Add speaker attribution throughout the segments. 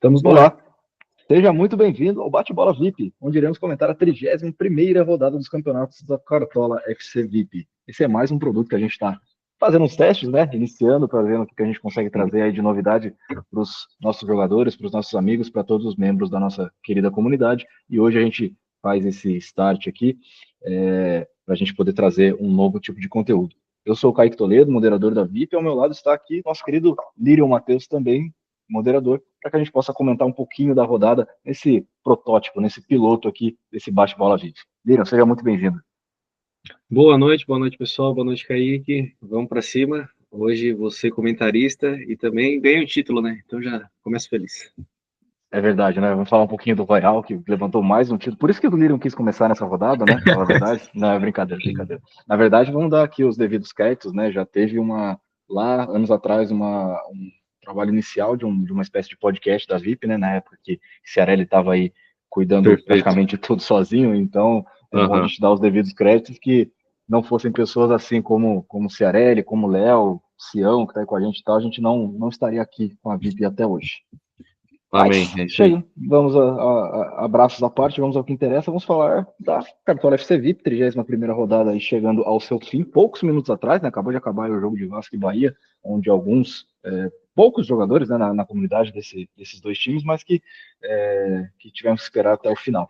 Speaker 1: Estamos no ar.
Speaker 2: Olá, seja muito bem-vindo ao Bate-Bola VIP, onde iremos comentar a 31ª rodada dos campeonatos da Cartola FC VIP. Esse é mais um produto que a gente está fazendo uns testes, né? Iniciando, para ver o que a gente consegue trazer aí de novidade para os nossos jogadores, para os nossos amigos, para todos os membros da nossa querida comunidade. E hoje a gente faz esse start aqui para a gente poder trazer um novo tipo de conteúdo. Eu sou o Kaique Toledo, moderador da VIP, e ao meu lado está aqui nosso querido Lírio Matheus, também moderador, para que a gente possa comentar um pouquinho da rodada nesse protótipo, nesse piloto aqui desse bate-bola VIP. Lírio, seja muito bem-vindo.
Speaker 1: Boa noite pessoal, boa noite Kaique, vamos para cima. Hoje você comentarista e também ganhei o título, né? Então já começo feliz.
Speaker 2: É verdade, né? Vamos falar um pouquinho do Royal, que levantou mais um título. Por isso que o Lírio quis começar nessa rodada, né? Fala a verdade. Não, é brincadeira, brincadeira. Na verdade, vamos dar aqui os devidos créditos, né? Já teve lá, anos atrás, um trabalho inicial de uma espécie de podcast da VIP, né? Na época que Ciarelli estava aí cuidando
Speaker 1: Perfeito.
Speaker 2: praticamente tudo sozinho. Então, é bom a gente dar os devidos créditos que não fossem pessoas assim como Ciarelli, como Léo, Sião, que está aí com a gente não estaria aqui com a VIP até hoje.
Speaker 1: Amém,
Speaker 2: Mas,
Speaker 1: é isso aí.
Speaker 2: chega, vamos a abraços à parte, vamos ao que interessa, vamos falar da Cartola FC VIP, 31ª rodada aí chegando ao seu fim, poucos minutos atrás, né, acabou de acabar o jogo de Vasco e Bahia, onde poucos jogadores, né, na comunidade desses dois times, mas que tivemos que esperar até o final.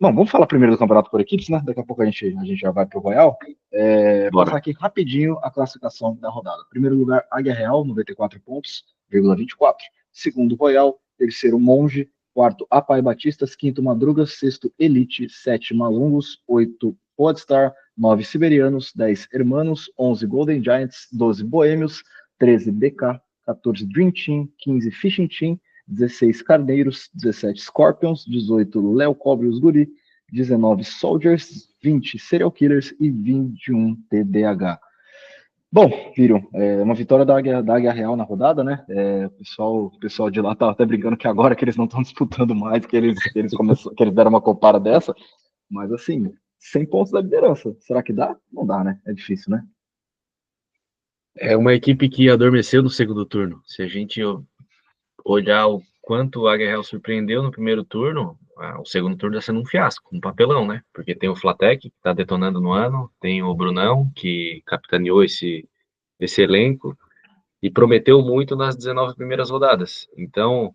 Speaker 2: Vamos falar primeiro do campeonato por equipes, né, daqui a pouco a gente já vai para o Royal, passar
Speaker 1: Bora.
Speaker 2: aqui rapidinho a classificação da rodada. Primeiro lugar, Águia Real, 94 pontos, 24. Segundo, Royal. Terceiro, Monge. Quarto, Apai Batistas. Quinto, Madrugas. Sexto, Elite. Sétimo, Malungos. Oito, Podstar. 9, Siberianos. 10, Hermanos. 11, Golden Giants. 12, Boêmios. 13, BK. 14, Dream Team. 15, Fishing Team. 16, Carneiros. 17, Scorpions. 18, Léo Cobre os Guri. 19, Soldiers. 20, Serial Killers. E 21, TDH. Bom, viram, uma vitória da Águia Real na rodada, né? O pessoal de lá tá até brincando que agora que eles não estão disputando mais, que eles deram uma compara dessa, mas assim, 100 pontos da liderança. Será que dá? Não dá, né? É difícil, né?
Speaker 1: É uma equipe que adormeceu no segundo turno. Se a gente olhar o quanto o Águia Real surpreendeu no primeiro turno, o segundo turno está sendo um fiasco, um papelão, né? Porque tem o Flatec, que está detonando no ano, tem o Brunão, que capitaneou esse elenco, e prometeu muito nas 19 primeiras rodadas. Então,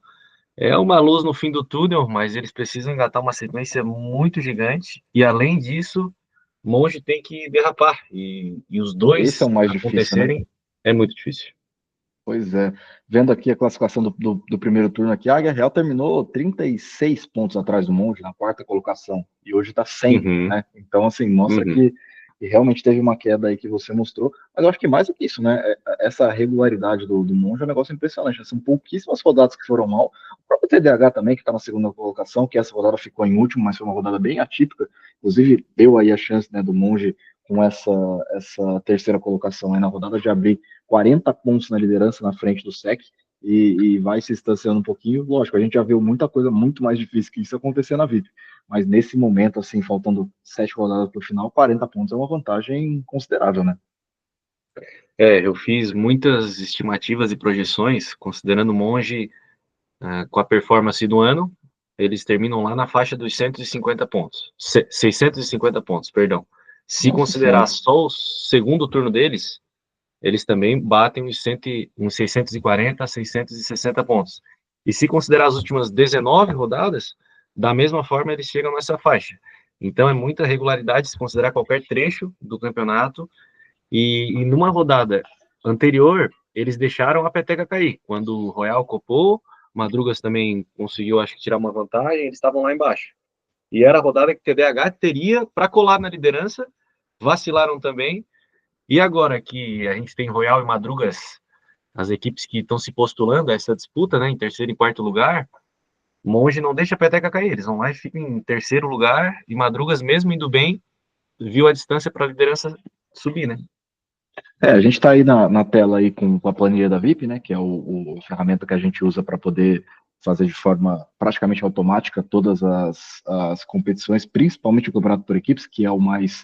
Speaker 1: é uma luz no fim do túnel, mas eles precisam engatar uma sequência muito gigante. E, além disso, Monge tem que derrapar. E os
Speaker 2: Esse é
Speaker 1: dois
Speaker 2: o mais difícil, né?
Speaker 1: acontecerem é muito difícil.
Speaker 2: Pois é. Vendo aqui a classificação do primeiro turno aqui, a Águia Real terminou 36 pontos atrás do Monte, na quarta colocação, e hoje está 100,
Speaker 1: Uhum,
Speaker 2: né? Então, assim, mostra
Speaker 1: uhum.
Speaker 2: que realmente teve uma queda aí que você mostrou, mas eu acho que mais do que isso, né? Essa regularidade do Monte é um negócio impressionante. São pouquíssimas rodadas que foram mal. O próprio TDH também, que está na segunda colocação, que essa rodada ficou em último, mas foi uma rodada bem atípica. Inclusive, deu aí a chance, né, do Monge com essa terceira colocação aí na rodada de abrir 40 pontos na liderança na frente do SEC e vai se distanciando um pouquinho. Lógico, a gente já viu muita coisa muito mais difícil que isso acontecer na VIP, mas nesse momento, assim, faltando 7 rodadas para o final, 40 pontos é uma vantagem considerável, né?
Speaker 1: Eu fiz muitas estimativas e projeções, considerando o Monge com a performance do ano, eles terminam lá na faixa dos 150 pontos. 650 pontos, perdão. Se
Speaker 2: Nossa
Speaker 1: considerar
Speaker 2: Senhora.
Speaker 1: só o segundo turno deles, eles também batem uns 640 a 660 pontos. E se considerar as últimas 19 rodadas, da mesma forma eles chegam nessa faixa. Então é muita regularidade se considerar qualquer trecho do campeonato. E numa rodada anterior, eles deixaram a peteca cair. Quando o Royal copou, Madrugas também conseguiu, acho que, tirar uma vantagem, eles estavam lá embaixo. E era a rodada que o TDH teria para colar na liderança, vacilaram também. E agora que a gente tem Royal e Madrugas, as equipes que estão se postulando a essa disputa, né, em terceiro e quarto lugar, Monge não deixa a peteca cair, eles vão lá e ficam em terceiro lugar, e Madrugas, mesmo indo bem, viu a distância para a liderança subir, né?
Speaker 2: A gente está aí na tela aí com a planilha da VIP, né, que é a ferramenta que a gente usa para poder fazer de forma praticamente automática todas as competições, principalmente o campeonato por equipes, que é o mais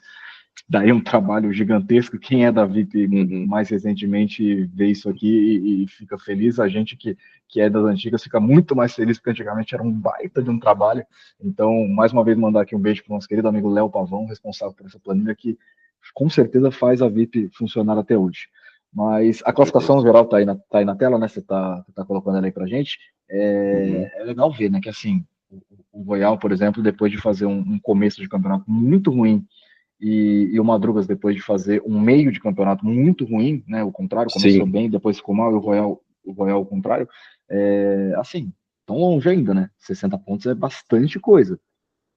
Speaker 2: daí um trabalho gigantesco. Quem é da VIP
Speaker 1: Uhum.
Speaker 2: mais recentemente vê isso aqui e fica feliz. A gente que é das antigas fica muito mais feliz, porque antigamente era um baita de um trabalho. Então, mais uma vez, mandar aqui um beijo para o nosso querido amigo Léo Pavão, responsável por essa planilha, que com certeza faz a VIP funcionar até hoje. Mas a
Speaker 1: Com certeza.
Speaker 2: classificação geral tá aí na tela, né? Você tá colocando ela aí pra gente.
Speaker 1: Uhum.
Speaker 2: É legal ver, né? Que assim, o Royal, por exemplo, depois de fazer um começo de campeonato muito ruim e o Madrugas depois de fazer um meio de campeonato muito ruim, né? O contrário, começou
Speaker 1: Sim,
Speaker 2: bem, depois ficou mal, e o Royal o contrário, assim, tão longe ainda, né? 60 pontos é bastante coisa.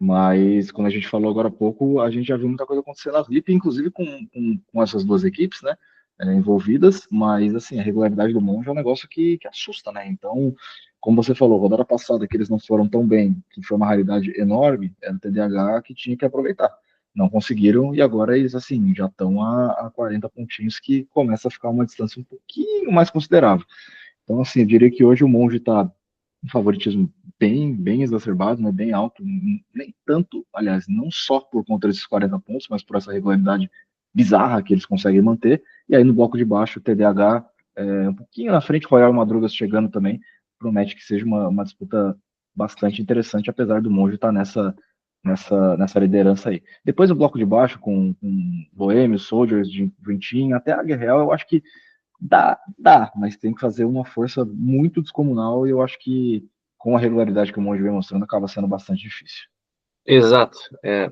Speaker 2: Mas, como a gente falou agora há pouco, a gente já viu muita coisa acontecer na VIP, inclusive com essas duas equipes, né? Envolvidas, mas assim, a regularidade do Monge é um negócio que assusta, né? Então, como você falou, rodada passada que eles não foram tão bem, que foi uma raridade enorme, era o TDAH que tinha que aproveitar. Não conseguiram e agora eles, assim, já estão a 40 pontinhos, que começa a ficar uma distância um pouquinho mais considerável. Então, assim, eu diria que hoje o Monge está um favoritismo bem exacerbado, né, bem alto, nem tanto, aliás, não só por conta desses 40 pontos, mas por essa regularidade bizarra que eles conseguem manter. E aí no bloco de baixo, o TDAH um pouquinho na frente, Royal e Madrugas chegando também, promete que seja uma disputa bastante interessante, apesar do Monge estar nessa liderança aí. Depois o bloco de baixo, com Boêmio, Soldiers, Dream Team, até a Real, eu acho que dá, mas tem que fazer uma força muito descomunal e eu acho que com a regularidade que o Monge vem mostrando acaba sendo bastante difícil.
Speaker 1: exato.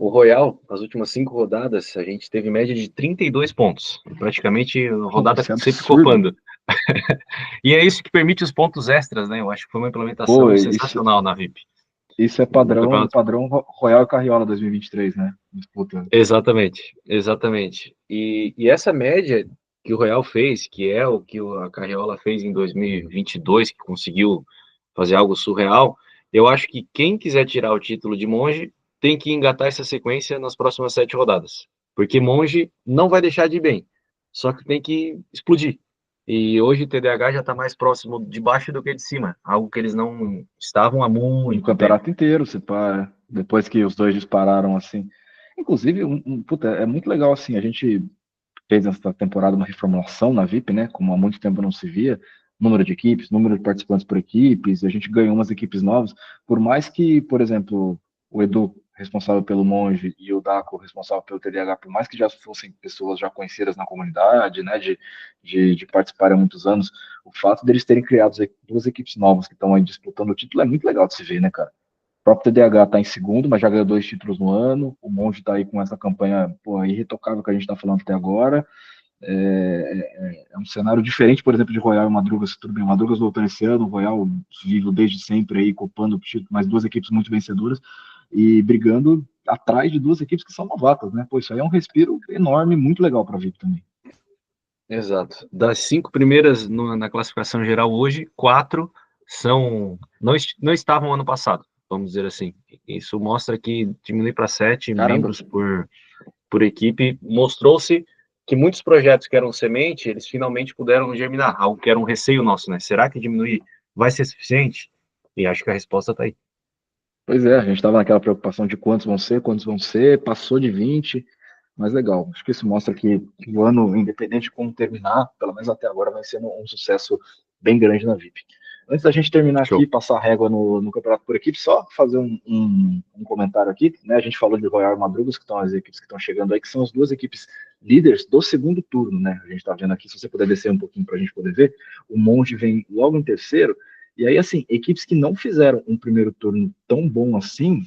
Speaker 1: O Royal, as últimas 5 rodadas, a gente teve média de 32 pontos. Praticamente
Speaker 2: Pô,
Speaker 1: rodada
Speaker 2: isso é
Speaker 1: sempre
Speaker 2: absurdo.
Speaker 1: copando. E é isso que permite os pontos extras, né? Eu acho que foi uma
Speaker 2: Pô,
Speaker 1: implementação
Speaker 2: isso,
Speaker 1: sensacional na VIP.
Speaker 2: isso é
Speaker 1: No
Speaker 2: padrão,
Speaker 1: campeonato.
Speaker 2: padrão Royal e Carriola 2023, né? Disputa.
Speaker 1: Exatamente, exatamente. E essa média que o Royal fez, que é o que a Carriola fez em 2022, que conseguiu fazer algo surreal, eu acho que quem quiser tirar o título de monge tem que engatar essa sequência nas próximas 7 rodadas. Porque monge não vai deixar de ir bem, só que tem que explodir. E hoje o TDAH já está mais próximo de baixo do que de cima, algo que eles não estavam há
Speaker 2: No
Speaker 1: muito tempo.
Speaker 2: campeonato inteiro, se pá, depois que os dois dispararam assim. Inclusive, puta, é muito legal assim, a gente fez nessa temporada uma reformulação na VIP, né? Como há muito tempo não se via, número de equipes, número de participantes por equipes, a gente ganhou umas equipes novas, por mais que, por exemplo, o Edu, responsável pelo Monge, e o Daco, responsável pelo TDAH, por mais que já fossem pessoas já conhecidas na comunidade, né, de participarem há muitos anos, o fato deles terem criado duas equipes novas que estão aí disputando o título é muito legal de se ver, né, cara? O próprio TDAH está em segundo, mas já ganhou 2 títulos no ano. O Monge está aí com essa campanha, pô, irretocável que a gente está falando até agora. É um cenário diferente, por exemplo, de Royal e Madrugas. Tudo bem, o Madrugas voltou esse ano, o Royal vive desde sempre aí, copando o título, mas duas equipes muito vencedoras e brigando atrás de duas equipes que são novatas, né? Pô, isso aí é um respiro enorme, muito legal para a VIP também.
Speaker 1: Exato. Das 5 primeiras na classificação geral hoje, 4 não estavam ano passado, vamos dizer assim. Isso mostra que diminui para 7
Speaker 2: Caramba,
Speaker 1: membros por equipe. Mostrou-se que muitos projetos que eram semente, eles finalmente puderam germinar, algo que era um receio nosso, né? Será que diminuir vai ser suficiente? E acho que a resposta está aí.
Speaker 2: pois é, a gente estava naquela preocupação de quantos vão ser, passou de 20, mas legal. Acho que isso mostra que o ano, independente de como terminar, pelo menos até agora, vai ser um sucesso bem grande na VIP. Antes da gente terminar aqui,
Speaker 1: Show.
Speaker 2: passar a régua no campeonato por equipe, só fazer um comentário aqui, né? A gente falou de Royal e Madrugas, que estão as equipes que estão chegando aí, que são as duas equipes líderes do segundo turno, né? A gente está vendo aqui, se você puder descer um pouquinho para a gente poder ver, o Monge vem logo em terceiro, e aí, assim, equipes que não fizeram um primeiro turno tão bom assim,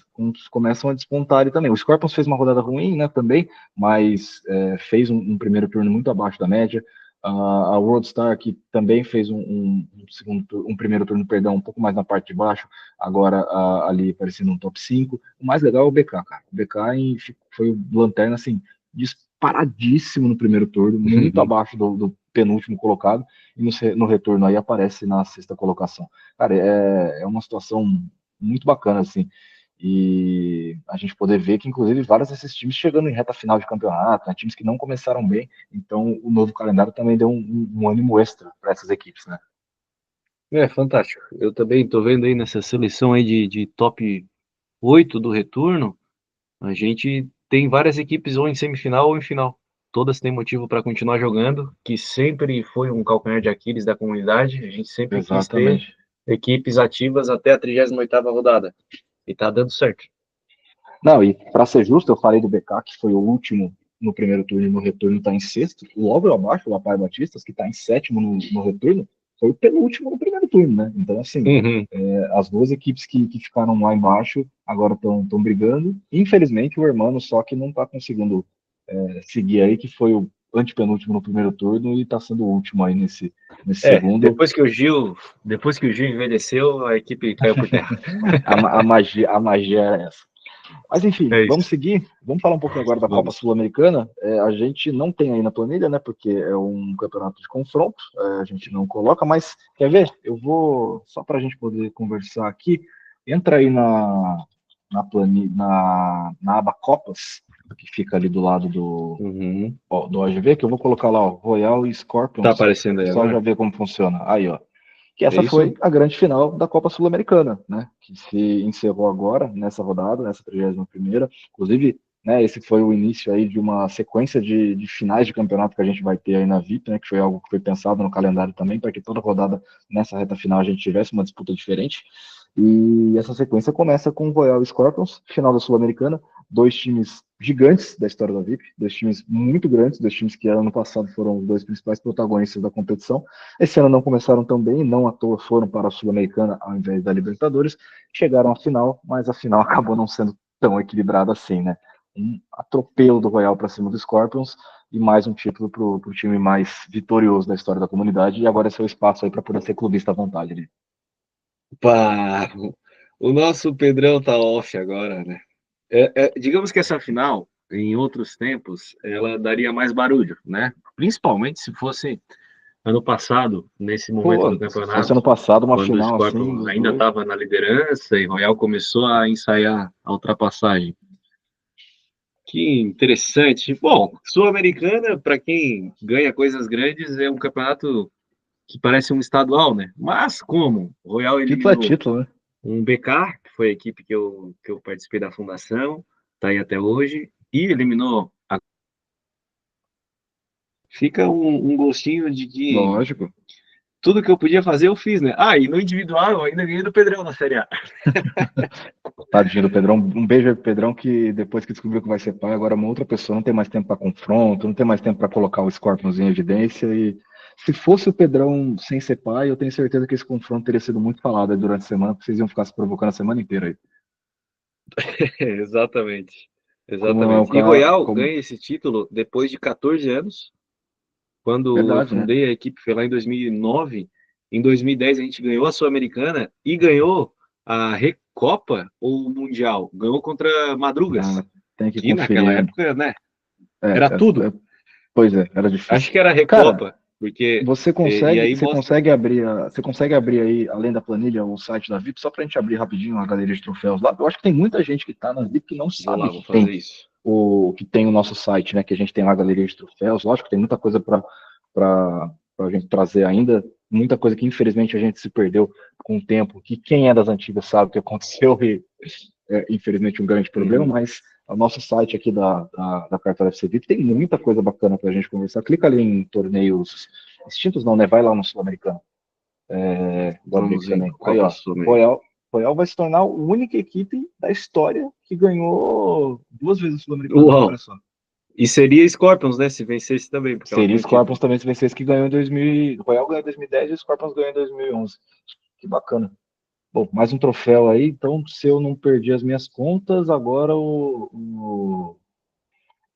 Speaker 2: começam a despontar ali também. O Scorpions fez uma rodada ruim, né, também, mas fez um primeiro turno muito abaixo da média. A Worldstar, que também fez um primeiro turno, perdão, um pouco mais na parte de baixo, agora ali aparecendo no top 5. O mais legal é o BK, cara. O BK foi o lanterna, assim, disparadíssimo no primeiro turno, muito abaixo do penúltimo colocado, e no retorno aí aparece na sexta colocação. Cara, é uma situação muito bacana, assim, e a gente poder ver que, inclusive, vários desses times chegando em reta final de campeonato, né, times que não começaram bem, então o novo calendário também deu um ânimo extra para essas equipes, né?
Speaker 1: É fantástico. Eu também estou vendo aí nessa seleção aí de top 8 do retorno. A gente tem várias equipes ou em semifinal ou em final. Todas têm motivo para continuar jogando, que sempre foi um calcanhar de Aquiles da comunidade. A gente sempre quis ter
Speaker 2: Exatamente.
Speaker 1: equipes ativas até a 38ª rodada. E tá dando certo.
Speaker 2: Não, e para ser justo, eu falei do BK, que foi o último no primeiro turno e no retorno está em sexto. Logo abaixo, o Apai Batistas, que está em sétimo no retorno, foi o penúltimo no primeiro turno, né? Então, assim,
Speaker 1: Uhum.
Speaker 2: as duas equipes que ficaram lá embaixo agora estão brigando. Infelizmente, o Hermano só que não está conseguindo seguir aí, que foi o antepenúltimo no primeiro turno e está sendo o último aí nesse segundo.
Speaker 1: Depois que o Gil envelheceu, a equipe caiu por terra.
Speaker 2: A magia é essa. Mas enfim,
Speaker 1: É
Speaker 2: vamos
Speaker 1: isso.
Speaker 2: seguir. Vamos falar um pouquinho agora da Copa
Speaker 1: Vamos.
Speaker 2: Sul-Americana. A gente não tem aí na planilha, né? Porque é um campeonato de confronto. A gente não coloca, mas quer ver? Eu vou, só para a gente poder conversar aqui, entra aí na planilha, na aba Copas, que fica ali do lado
Speaker 1: Uhum.
Speaker 2: do OGV, que eu vou colocar lá, ó, Royal e
Speaker 1: Tá
Speaker 2: Scorpions.
Speaker 1: aparecendo
Speaker 2: O
Speaker 1: aí
Speaker 2: pessoal já
Speaker 1: agora?
Speaker 2: vê como funciona. Aí, ó. Que
Speaker 1: É
Speaker 2: essa
Speaker 1: isso?
Speaker 2: foi a grande final da Copa Sul-Americana, né? Que se encerrou agora, nessa rodada, nessa 31ª. Inclusive, né, esse foi o início aí de uma sequência de finais de campeonato que a gente vai ter aí na VIP, né? Que foi algo que foi pensado no calendário também, para que toda rodada, nessa reta final, a gente tivesse uma disputa diferente. E essa sequência começa com o Royal Scorpions, final da Sul-Americana, dois times gigantes da história da VIP, dois times muito grandes, dois times que ano passado foram os dois principais protagonistas da competição. Esse ano não começaram tão bem, não à toa foram para a Sul-Americana ao invés da Libertadores, chegaram à final, mas a final acabou não sendo tão equilibrada assim, né? Um atropelo do Royal para cima do Scorpions e mais um título para o time mais vitorioso da história da comunidade, e agora é seu espaço aí para poder ser clubista à vontade. Né?
Speaker 1: Pá, o nosso Pedrão tá off agora, né? Digamos que essa final, em outros tempos, ela daria mais barulho, né? Principalmente se fosse ano passado, nesse momento do
Speaker 2: Pô, se fosse ano
Speaker 1: campeonato,
Speaker 2: passado uma
Speaker 1: quando o
Speaker 2: final assim
Speaker 1: Scorpions
Speaker 2: dos
Speaker 1: ainda
Speaker 2: dois.
Speaker 1: estava na liderança e Royal começou a ensaiar a ultrapassagem. Que interessante. Bom, Sul-Americana, para quem ganha coisas grandes, é um campeonato que parece um estadual, né? Mas como o Royal
Speaker 2: Título é
Speaker 1: eliminou
Speaker 2: título, né?
Speaker 1: um BK, que foi a equipe que eu participei da fundação, tá aí até hoje, e eliminou fica um gostinho de que
Speaker 2: Lógico.
Speaker 1: tudo que eu podia fazer eu fiz, né? Ah, e no individual eu ainda ganhei do Pedrão na Série A.
Speaker 2: Tadinho do Pedrão. Um beijo aí pro Pedrão, que depois que descobriu que vai ser pai, agora é uma outra pessoa, não tem mais tempo para confronto, não tem mais tempo para colocar o Scorpions em evidência. E se fosse o Pedrão sem ser pai, eu tenho certeza que esse confronto teria sido muito falado aí durante a semana, porque vocês iam ficar se provocando a semana inteira aí.
Speaker 1: Exatamente.
Speaker 2: Como é o
Speaker 1: Exatamente. E
Speaker 2: cara.
Speaker 1: Royal
Speaker 2: Como...
Speaker 1: ganha esse título depois de 14 anos. Quando eu
Speaker 2: Verdade, né?
Speaker 1: fundei a equipe, foi lá em 2009. Em 2010 a gente ganhou a Sul-Americana e ganhou a Recopa ou Mundial. Ganhou contra
Speaker 2: Ah,
Speaker 1: Madrugas,
Speaker 2: tem que
Speaker 1: que naquela
Speaker 2: conferir.
Speaker 1: época, né,
Speaker 2: É,
Speaker 1: era tudo.
Speaker 2: pois é, era
Speaker 1: Acho
Speaker 2: difícil.
Speaker 1: que era a
Speaker 2: Cara,
Speaker 1: Recopa, porque
Speaker 2: Você
Speaker 1: e
Speaker 2: consegue,
Speaker 1: aí
Speaker 2: você
Speaker 1: mostra.
Speaker 2: consegue abrir, você consegue abrir aí, além da planilha, o site da VIP, só para a gente abrir rapidinho a galeria de troféus lá. Eu acho que tem muita gente que está na VIP que não
Speaker 1: Vou lá,
Speaker 2: sabe
Speaker 1: vou fazer isso.
Speaker 2: que tem o nosso site, né? Que a gente tem lá a galeria de troféus. Lógico que tem muita coisa para a gente trazer ainda, muita coisa que infelizmente a gente se perdeu com o tempo. Que quem é das antigas sabe o que aconteceu e infelizmente um grande problema,
Speaker 1: Uhum.
Speaker 2: mas o nosso site aqui da Cartola FC VIP tem muita coisa bacana para a gente conversar. Clica ali em torneios extintos, não, né? Vai lá no Sul-Americano. Vou abrir aqui
Speaker 1: Vamos em
Speaker 2: também. Aí,
Speaker 1: Copa
Speaker 2: ó,
Speaker 1: Sul-Americana.
Speaker 2: Royal vai se tornar a única equipe da história que ganhou duas vezes o Sul-Americano. Olha
Speaker 1: Uau!
Speaker 2: só.
Speaker 1: E seria Scorpions, né? Se vencesse também, porque ela
Speaker 2: Seria
Speaker 1: tem o
Speaker 2: Scorpions
Speaker 1: título.
Speaker 2: também se vencesse, que ganhou em 2000. Royal ganhou em 2010 e o Scorpions ganhou em 2011. Que bacana. Bom, mais um troféu aí. Então, se eu não perdi as minhas contas, agora o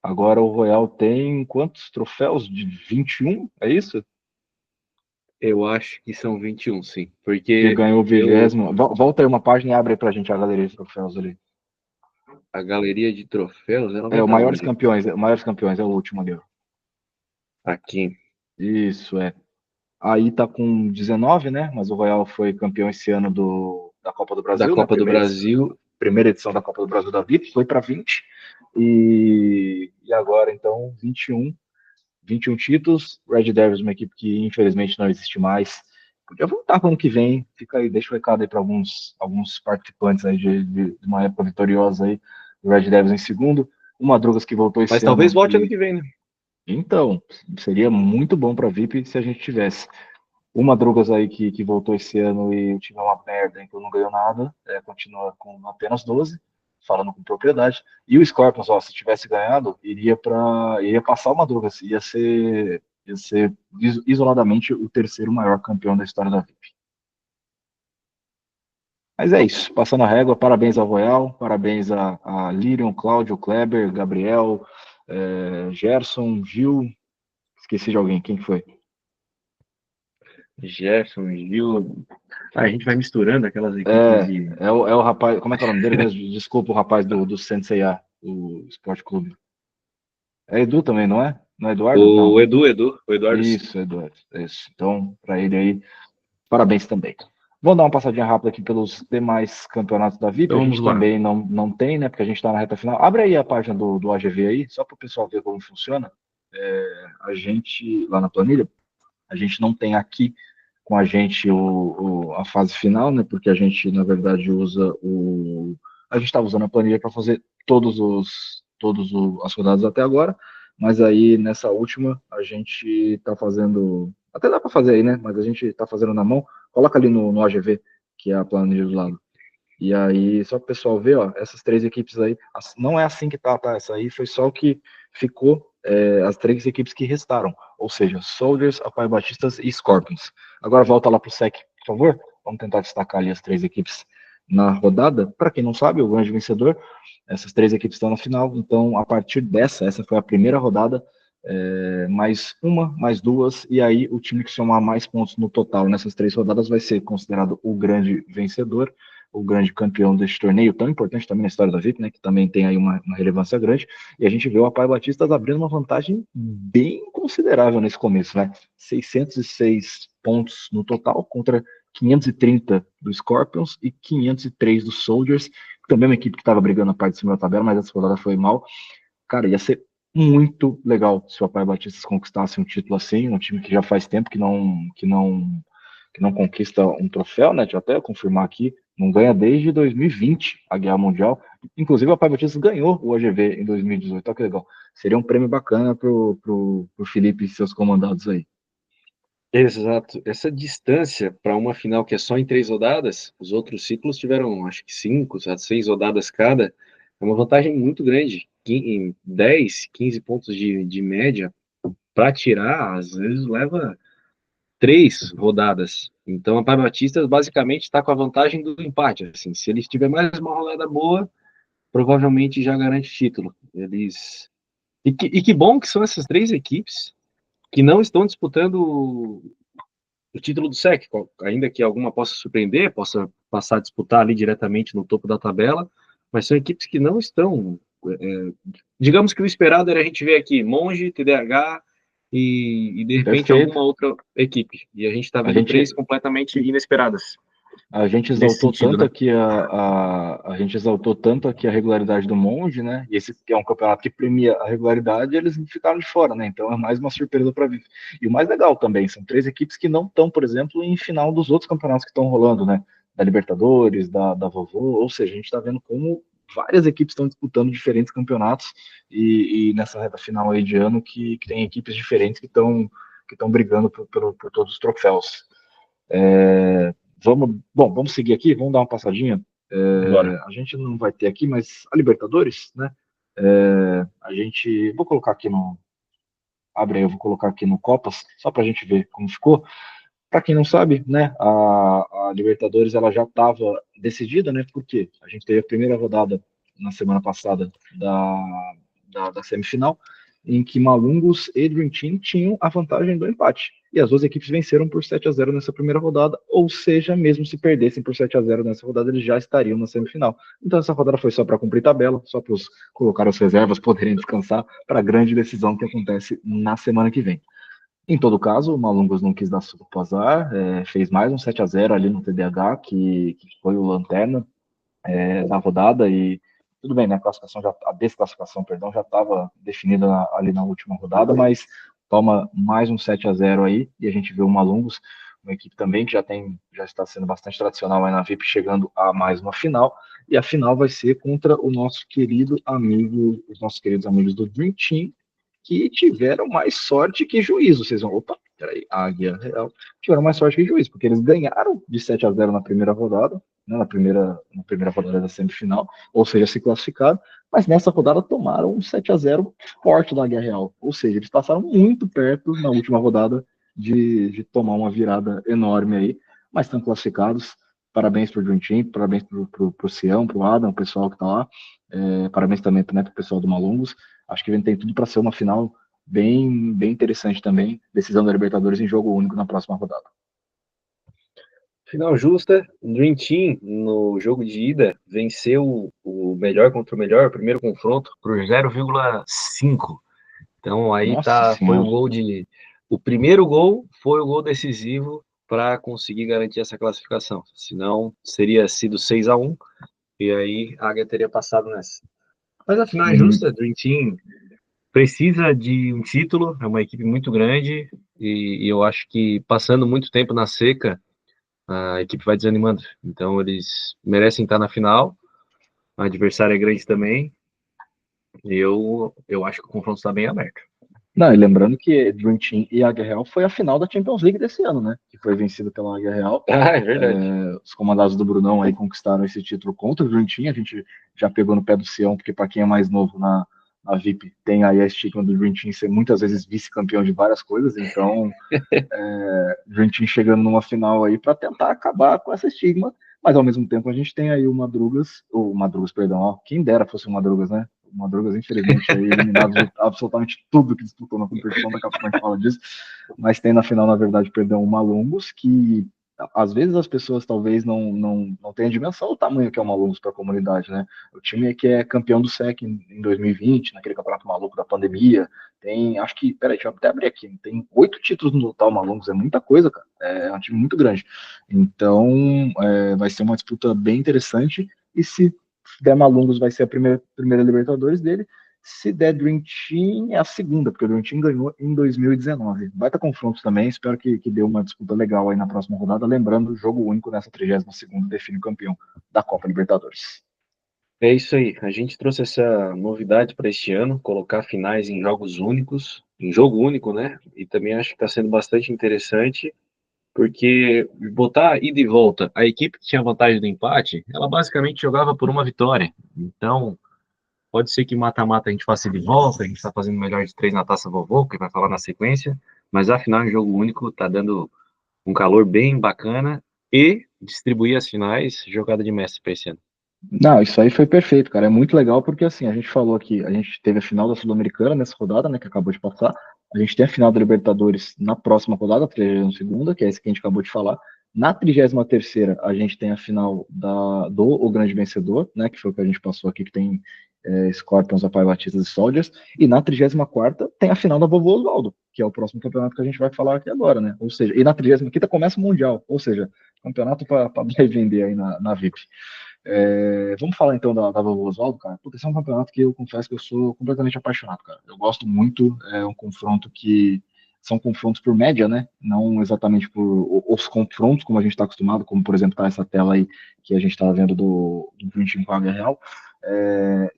Speaker 2: Royal tem quantos troféus? De 21? É isso?
Speaker 1: Eu acho que são 21, sim.
Speaker 2: Que
Speaker 1: Porque
Speaker 2: ganhou o
Speaker 1: eu.
Speaker 2: 20º. Volta aí uma página e abre aí pra gente a galeria de troféus ali.
Speaker 1: A galeria de troféus, ela vai
Speaker 2: É, o
Speaker 1: estar
Speaker 2: maiores
Speaker 1: onde?
Speaker 2: campeões, o maiores campeões é o último ali, ó.
Speaker 1: Aqui.
Speaker 2: Isso, é. Aí tá com 19, né? Mas o Royal foi campeão esse ano da Copa do
Speaker 1: Da
Speaker 2: Brasil, né?
Speaker 1: Copa do Brasil.
Speaker 2: Primeira edição da Copa do Brasil da VIP, foi para 20. E agora, então, 21 títulos. Red Devils, uma equipe que infelizmente não existe mais. Podia voltar para o ano que vem. Fica aí, deixa o recado aí para alguns participantes aí de uma época vitoriosa aí. O Red Devils em segundo. O Madrugas que voltou
Speaker 1: Mas
Speaker 2: esse
Speaker 1: talvez
Speaker 2: ano.
Speaker 1: volte ano que vem, né?
Speaker 2: Então, seria muito bom para VIP se a gente tivesse o Madrugas aí que voltou esse ano e o time é uma merda, então não ganhou nada, continua com apenas 12, falando com propriedade. E o Scorpions, ó, se tivesse ganhado, iria passar o Madrugas, ia ser isoladamente o terceiro maior campeão da história da VIP. Mas é isso, passando a régua, parabéns ao Royal, parabéns a Lirion, Cláudio, Kleber, Gabriel, Gerson, Gil, esqueci de alguém, quem que foi?
Speaker 1: Jefferson, Gil. A gente vai misturando aquelas equipes
Speaker 2: É,
Speaker 1: de.
Speaker 2: é o rapaz, como é que é o nome dele mesmo? Desculpa, o rapaz do Sensei A, o Esporte Clube. É Edu também, não é? Não é Eduardo?
Speaker 1: O
Speaker 2: Não.
Speaker 1: Edu, o Eduardo.
Speaker 2: Isso, Eduardo. Isso. Então, para ele aí, parabéns também. Vamos dar uma passadinha rápida aqui pelos demais campeonatos da VIP.
Speaker 1: Então
Speaker 2: A
Speaker 1: vamos
Speaker 2: gente
Speaker 1: lá.
Speaker 2: também não tem, né? Porque a gente está na reta final. Abre aí a página do AGV aí, só para o pessoal ver como funciona. A gente, lá na planilha, a gente não tem aqui com a gente a fase final, né? Porque a gente, na verdade, usa o. A gente estava usando a planilha para fazer as rodadas até agora, mas aí nessa última a gente está fazendo. Até dá para fazer aí, né? Mas a gente está fazendo na mão. Coloca ali no AGV, que é a planilha do lado. E aí, só para o pessoal ver, ó, essas três equipes aí, não é assim que tá? Essa aí foi só o que ficou, as três equipes que restaram, ou seja, Soldiers, Apai Batistas e Scorpions. Agora volta lá para o SEC, por favor. Vamos tentar destacar ali as três equipes na rodada. Para quem não sabe, o grande vencedor, essas três equipes estão na final, então a partir essa foi a primeira rodada, mais uma, mais duas, e aí o time que somar mais pontos no total nessas três rodadas vai ser considerado o grande vencedor, o grande campeão deste torneio, tão importante também na história da VIP, né, que também tem aí uma relevância grande, e a gente vê o Apai Batistas abrindo uma vantagem bem considerável nesse começo, né, 606 pontos no total contra 530 do Scorpions e 503 do Soldiers, também uma equipe que estava brigando na parte de cima da tabela, mas essa rodada foi mal. Cara, ia ser muito legal se o Apai Batistas conquistasse um título assim, um time que já faz tempo que não conquista um troféu, né? Deixa eu até confirmar aqui, não ganha desde 2020 a Guerra Mundial. Inclusive, o Apai Batistas ganhou o AGV em 2018. Olha que legal. Seria um prêmio bacana pro Felipe e seus comandados aí.
Speaker 1: Exato. Essa distância para uma final que é só em 3 rodadas, os outros ciclos tiveram, acho que 5 a 6 rodadas cada, é uma vantagem muito grande. Em 10, 15 pontos de média, para tirar, às vezes leva 3 rodadas. Então, a Pai Batista basicamente está com a vantagem do empate. Assim, se eles tiver mais uma rodada boa, provavelmente já garante título. E que bom que são essas três equipes que não estão disputando o título do SEC, ainda que alguma possa surpreender, possa passar a disputar ali diretamente no topo da tabela, mas são equipes que não estão. Digamos que o esperado era a gente ver aqui Monge, TDH e de repente
Speaker 2: Perfeito.
Speaker 1: alguma outra equipe. E a gente está
Speaker 2: A
Speaker 1: vendo
Speaker 2: gente,
Speaker 1: três completamente inesperadas
Speaker 2: A gente
Speaker 1: nesse
Speaker 2: exaltou
Speaker 1: sentido,
Speaker 2: tanto
Speaker 1: né?
Speaker 2: aqui a gente exaltou tanto aqui a regularidade do Monge, né? E esse é um campeonato que premia a regularidade, eles ficaram de fora, né? Então é mais uma surpresa para vir. E o mais legal também, são três equipes que não estão, por exemplo, em final dos outros campeonatos que estão rolando, né? Da Libertadores, da Vovô, ou seja, a gente está vendo como várias equipes estão disputando diferentes campeonatos e nessa reta final aí de ano que tem equipes diferentes que estão brigando por todos os troféus. Vamos seguir aqui, vamos dar uma passadinha.
Speaker 1: Bora.
Speaker 2: A gente não vai ter aqui, mas a Libertadores, né? Vou colocar aqui no. Abre aí, eu vou colocar aqui no Copas, só para a gente ver como ficou. Para quem não sabe, né, a Libertadores ela já estava decidida, né? Porque a gente teve a primeira rodada na semana passada da semifinal, em que Malungos e Dream Team tinham a vantagem do empate. E as duas equipes venceram por 7-0 nessa primeira rodada, ou seja, mesmo se perdessem por 7-0 nessa rodada, eles já estariam na semifinal. Então essa rodada foi só para cumprir tabela, só para colocar as reservas poderem descansar para a grande decisão que acontece na semana que vem. Em todo caso, o Malungos não quis dar suco pro azar, fez mais um 7-0 ali no TDH, que foi o lanterna da rodada, e tudo bem, né? A desclassificação, perdão, já estava definida ali na última rodada, mas toma mais um 7-0 aí, e a gente vê o Malungos uma equipe também que já está sendo bastante tradicional aí na VIP, chegando a mais uma final. E a final vai ser contra o nosso querido amigo, os nossos queridos amigos do Dream Team, que tiveram mais sorte que juízo. Vocês vão, opa, peraí, Águia Real, tiveram mais sorte que juízo, porque eles ganharam de 7-0 na primeira rodada, né, na primeira rodada da semifinal, ou seja, se classificaram, mas nessa rodada tomaram um 7-0 forte da Águia Real, ou seja, eles passaram muito perto na última rodada de tomar uma virada enorme aí, mas estão classificados. Parabéns para o Dream Team, parabéns para o Cião, para o Adam, o pessoal que está lá. Parabéns também para o pessoal do Malungos. Acho que tem tudo para ser uma final bem, bem interessante também. Decisão da Libertadores em jogo único na próxima rodada.
Speaker 1: Final justa, Dream Team no jogo de ida venceu o melhor contra o melhor, primeiro confronto, por 0,5. Então aí foi o gol o primeiro gol foi o gol decisivo para conseguir garantir essa classificação. Senão seria sido 6-1 e aí a Águia teria passado nessa. Mas a final é justa, Dream Team precisa de um título, é uma equipe muito grande e eu acho que passando muito tempo na seca, a equipe vai desanimando. Então eles merecem estar na final. O adversário é grande também. E eu acho que o confronto está bem aberto.
Speaker 2: Não, e lembrando que Dream Team e Águia Real foi a final da Champions League desse ano, né? Que foi vencida pela Águia Real.
Speaker 1: Ah, é verdade.
Speaker 2: Os comandados do Brunão aí conquistaram esse título contra o Dream Team. A gente já pegou no pé do Sião, porque para quem é mais novo na VIP, tem aí a estigma do Dream Team ser muitas vezes vice-campeão de várias coisas. Então, Dream Team chegando numa final aí para tentar acabar com essa estigma. Mas ao mesmo tempo a gente tem aí o Madrugas, perdão, ó, quem dera fosse o Madrugas, né? O Madrugas, infelizmente, aí eliminado de absolutamente tudo que disputou na competição, daqui a pouco a gente fala disso, mas tem na final, na verdade, perdão, o Malungos, que às vezes as pessoas talvez não tenham dimensão do tamanho que é o Malungos para a comunidade, né? O time que é campeão do SEC em 2020, naquele campeonato maluco da pandemia, tem, acho que, peraí, deixa eu até abrir aqui, tem 8 títulos no total, Malungos, é muita coisa, cara, é um time muito grande. Então, vai ser uma disputa bem interessante, e se der Malungos vai ser a primeira Libertadores dele, se der Dream Team é a segunda, porque o Dream Team ganhou em 2019. Vai ter confrontos também, espero que dê uma disputa legal aí na próxima rodada, lembrando, o jogo único nessa 32ª define o campeão da Copa Libertadores.
Speaker 1: É isso aí, a gente trouxe essa novidade para este ano, colocar finais em jogos únicos, em jogo único, né? E também acho que está sendo bastante interessante, porque botar ida e volta, a equipe que tinha vantagem do empate, ela basicamente jogava por uma vitória. Então, pode ser que mata-mata a gente faça de volta, a gente está fazendo melhor de 3 na Taça Vovô, que vai falar na sequência, mas afinal, em jogo único, está dando um calor bem bacana e distribuir as finais, jogada de mestre para esse ano.
Speaker 2: Não, isso aí foi perfeito, cara. É muito legal porque assim, a gente falou aqui, a gente teve a final da Sul-Americana nessa rodada, né, que acabou de passar. A gente tem a final da Libertadores na próxima rodada, a 32ª, que é essa que a gente acabou de falar. Na 33ª, a gente tem a final do O Grande Vencedor, né, que foi o que a gente passou aqui, que tem Scorpions, Apai Batistas e Soldiers. E na 34ª tem a final da Vovô Oswaldo, que é o próximo campeonato que a gente vai falar aqui agora, né? Ou seja, e na 35ª começa o Mundial, ou seja, campeonato para vender aí na VIP. Vamos falar então da Vovô Oswaldo, cara. Porque esse é um campeonato que eu confesso que eu sou completamente apaixonado, cara. Eu gosto muito, é um confronto que são confrontos por média, né? Não exatamente por os confrontos como a gente está acostumado, como por exemplo tá essa tela aí que a gente está vendo do 25 com a Águia Real.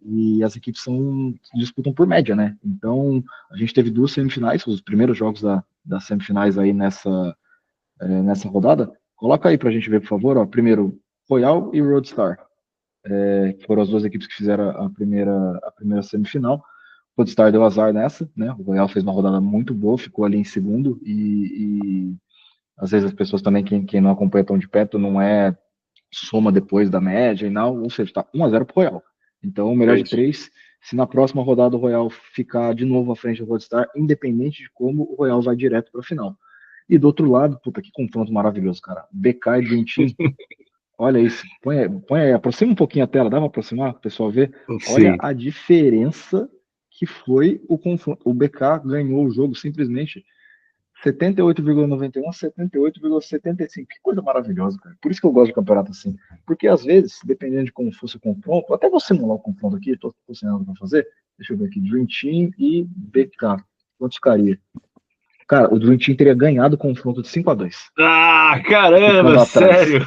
Speaker 2: E as equipes disputam por média, né? Então a gente teve 2 semifinais, os primeiros jogos das semifinais aí nessa rodada. Coloca aí pra gente ver, por favor, ó. Primeiro, Royal e Roadstar, que foram as 2 equipes que fizeram a primeira semifinal. O Roadstar deu azar nessa, né? O Royal fez uma rodada muito boa, ficou ali em segundo, e às vezes as pessoas também, quem não acompanha tão de perto, não soma depois da média e não, ou seja, tá 1-0 pro Royal. Então, o melhor de 3, se na próxima rodada o Royal ficar de novo à frente do Roadstar, independente de como, o Royal vai direto para a final. E do outro lado, puta, que confronto maravilhoso, cara. BK e Dream Team. Olha isso. Põe aí, aproxima um pouquinho a tela, dá pra aproximar, o pessoal ver? Olha a diferença que foi o confronto. O BK ganhou o jogo simplesmente 78,91 a 78,75. Que coisa maravilhosa, cara. Por isso que eu gosto de campeonato assim. Porque às vezes, dependendo de como fosse o confronto, até vou simular o confronto aqui, tô simulando pra fazer. Deixa eu ver aqui, Dream Team e BK. Quanto ficaria? Cara, o Dream Team teria ganhado o confronto de 5-2,
Speaker 1: Ah,
Speaker 2: ficando
Speaker 1: caramba,
Speaker 2: atrás.
Speaker 1: sério?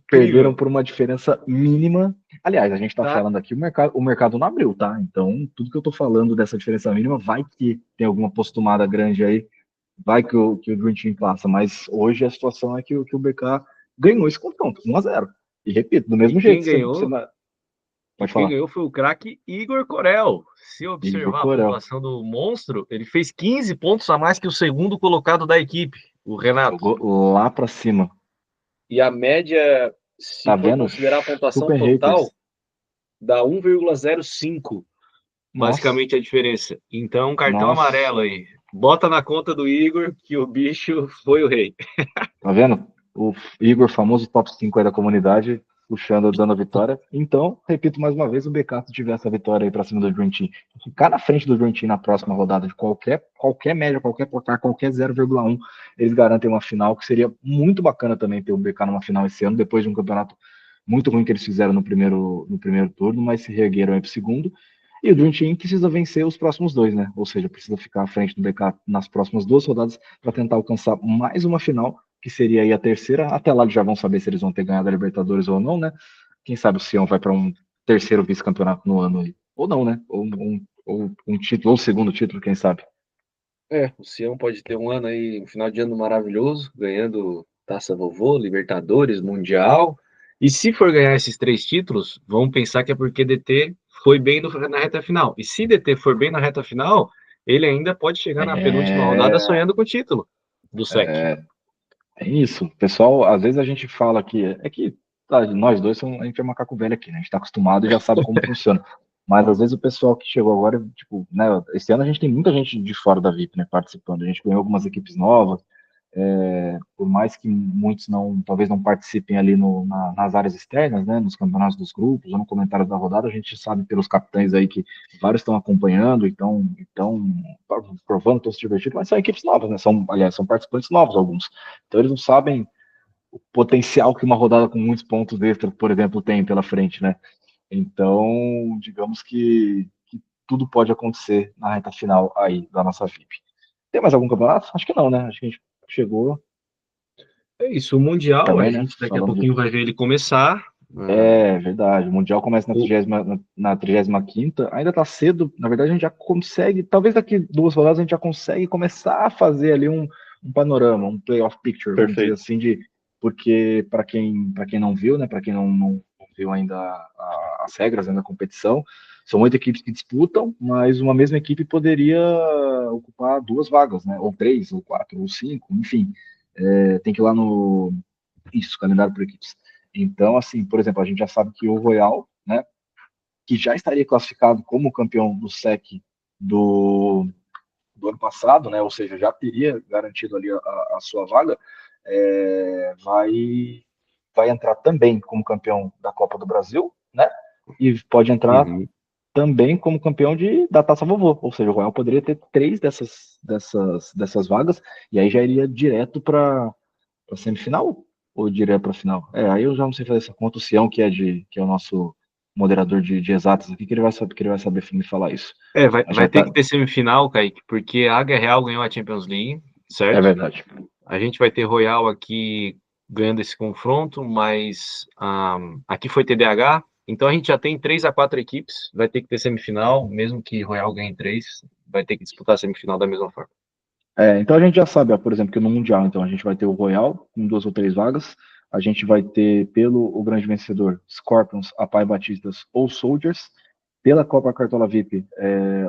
Speaker 2: Perderam
Speaker 1: Incrível.
Speaker 2: por uma diferença mínima. Aliás, a gente está
Speaker 1: Tá?
Speaker 2: falando aqui, o mercado não abriu, tá? Então, tudo que eu estou falando dessa diferença mínima, vai que tem alguma postumada grande aí, vai que o Dream Team passa. Mas hoje a situação é que o BK ganhou esse confronto, 1-0. E repito, do
Speaker 1: E
Speaker 2: mesmo
Speaker 1: quem
Speaker 2: jeito, você
Speaker 1: ganhou? E
Speaker 2: pode
Speaker 1: quem
Speaker 2: falar.
Speaker 1: ganhou foi o craque Igor Corel. Se
Speaker 2: Igor
Speaker 1: observar a
Speaker 2: Corel
Speaker 1: pontuação do monstro, ele fez 15 pontos a mais que o segundo colocado da equipe, o Renato.
Speaker 2: jogou lá para cima.
Speaker 1: E a média, se
Speaker 2: Tá
Speaker 1: for
Speaker 2: vendo?
Speaker 1: considerar a pontuação
Speaker 2: Super
Speaker 1: total,
Speaker 2: haters.
Speaker 1: dá 1,05,
Speaker 2: Nossa,
Speaker 1: basicamente a diferença. Então, cartão
Speaker 2: nossa.
Speaker 1: amarelo aí. Bota na conta do Igor que o bicho foi o rei.
Speaker 2: Tá vendo? O Igor, famoso top 5 aí da comunidade, puxando, dando a vitória. Então, repito mais uma vez, o BK, se tiver essa vitória aí pra cima do Dream Team, ficar na frente do Dream Team na próxima rodada de qualquer média, qualquer placar, qualquer 0,1, eles garantem uma final, que seria muito bacana também ter o BK numa final esse ano, depois de um campeonato muito ruim que eles fizeram no primeiro turno, mas se reergueram aí pro segundo. E o Dream Team precisa vencer os próximos dois, né? Ou seja, precisa ficar à frente do BK nas próximas duas rodadas para tentar alcançar mais uma final, que seria aí a terceira. Até lá eles já vão saber se eles vão ter ganhado a Libertadores ou não, né? Quem sabe o Sião vai para um terceiro vice-campeonato no ano aí. Ou não, né? Ou um título, ou um segundo título, quem sabe.
Speaker 1: É, o Sião pode ter um ano aí, um final de ano maravilhoso, ganhando Taça Vovô, Libertadores, Mundial. E se for ganhar esses três títulos, vamos pensar que é porque DT foi bem na reta final. E se DT for bem na reta final, ele ainda pode chegar na penúltima rodada
Speaker 2: É,
Speaker 1: sonhando com o título do SEC.
Speaker 2: é isso. Pessoal, às vezes a gente fala que tá, nós dois a gente é macaco velho aqui, né? A gente tá acostumado e já sabe como funciona. Mas às vezes o pessoal que chegou agora, tipo, né? Esse ano a gente tem muita gente de fora da VIP, né, participando. A gente ganhou algumas equipes novas, por mais que muitos não, talvez não participem ali nas áreas externas, né, nos campeonatos dos grupos ou no comentário da rodada, a gente sabe pelos capitães aí que vários estão acompanhando, então provando, estão se divertindo, mas são equipes novas, né, aliás, são participantes novos alguns, então eles não sabem o potencial que uma rodada com muitos pontos extra, por exemplo, tem pela frente, né, então digamos que tudo pode acontecer na reta final aí da nossa VIP. Tem mais algum campeonato? Acho que não, né? Acho que a gente chegou
Speaker 1: É isso, o Mundial, a
Speaker 2: também, né?
Speaker 1: gente daqui a
Speaker 2: Falando de.
Speaker 1: pouquinho vai ver ele começar.
Speaker 2: É verdade. O Mundial começa na
Speaker 1: O-
Speaker 2: 30ª, na 35ª. Ainda tá cedo. Na verdade, a gente já consegue. Talvez daqui duas rodadas a gente já consegue começar a fazer ali um panorama, um playoff picture, vamos dizer
Speaker 1: Perfeito.
Speaker 2: assim, porque para quem não viu, né? Para quem não viu ainda as regras, né, da competição, são 8 equipes que disputam, mas uma mesma equipe poderia ocupar duas vagas, né? Ou três, ou quatro, ou cinco, enfim. Tem que ir lá no isso, calendário por equipes. Então, assim, por exemplo, a gente já sabe que o Royal, né, que já estaria classificado como campeão do SEC do ano passado, né, ou seja, já teria garantido ali a sua vaga, vai entrar também como campeão da Copa do Brasil, né, e pode entrar
Speaker 1: Uhum.
Speaker 2: também como campeão da Taça Vovô, ou seja, o Royal poderia ter três dessas vagas, e aí já iria direto para semifinal ou direto para final? Aí eu já não sei fazer essa conta. O Sião, que é o nosso moderador de exatas aqui, que ele vai saber me falar isso. Mas
Speaker 1: Vai
Speaker 2: já
Speaker 1: ter
Speaker 2: tá.
Speaker 1: que ter semifinal, Kaique, porque a Águia Real ganhou a Champions League,
Speaker 2: É
Speaker 1: certo?
Speaker 2: verdade.
Speaker 1: A gente vai ter Royal aqui ganhando esse confronto, mas aqui foi TDH, então a gente já tem 3 a 4 equipes, vai ter que ter semifinal, mesmo que Royal ganhe três, vai ter que disputar a semifinal da mesma forma.
Speaker 2: Então a gente já sabe, ó, por exemplo, que no Mundial, então a gente vai ter o Royal com duas ou três vagas. A gente vai ter pelo o grande vencedor Scorpions, Apai Batistas ou Soldiers. Pela Copa Cartola VIP,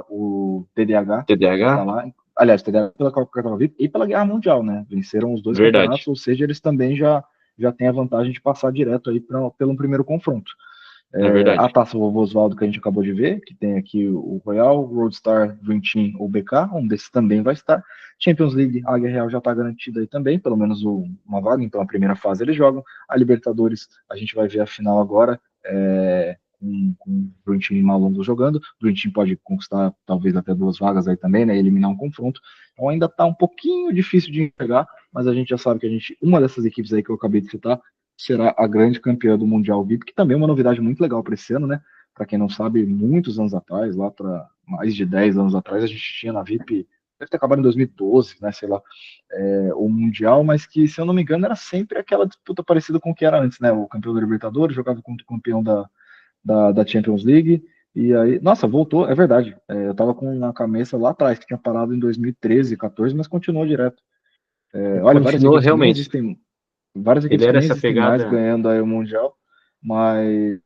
Speaker 2: o TDH vai estar
Speaker 1: TDH?
Speaker 2: lá. Aliás, TDH pela Copa Cartola VIP e pela Guerra Mundial, né? Venceram os dois campeonatos,
Speaker 1: Verdade,
Speaker 2: ou seja, eles também já têm a vantagem de passar direto aí pelo primeiro confronto.
Speaker 1: é
Speaker 2: A
Speaker 1: verdade.
Speaker 2: taça Vovô Osvaldo que a gente acabou de ver, que tem aqui o Royal, o Roadstar, Dream Team ou BK, um desses também vai estar. Champions League, a Águia Real já está garantida aí também, pelo menos uma vaga, então a primeira fase eles jogam. A Libertadores, a gente vai ver a final agora, com o Dream Team e Malongo jogando. O Dream Team pode conquistar talvez até duas vagas aí também, né? Eliminar um confronto. Então ainda está um pouquinho difícil de enxergar, mas a gente já sabe que uma dessas equipes aí que eu acabei de citar, será a grande campeã do Mundial VIP, que também é uma novidade muito legal para esse ano, né? Para quem não sabe, muitos anos atrás, lá para mais de 10 anos atrás, a gente tinha na VIP deve ter acabado em 2012, né, sei lá, o Mundial, mas que, se eu não me engano, era sempre aquela disputa parecida com o que era antes, né? O campeão da Libertadores jogava contra o campeão da Champions League, e aí, nossa, voltou, é verdade. Eu tava com na cabeça lá atrás, que tinha parado em 2013, 14, mas continuou direto. Olha,
Speaker 1: Continuou realmente.
Speaker 2: várias
Speaker 1: Ele
Speaker 2: equipes que
Speaker 1: era
Speaker 2: nem
Speaker 1: essa
Speaker 2: existem mais
Speaker 1: pegada.
Speaker 2: ganhando aí o Mundial, mas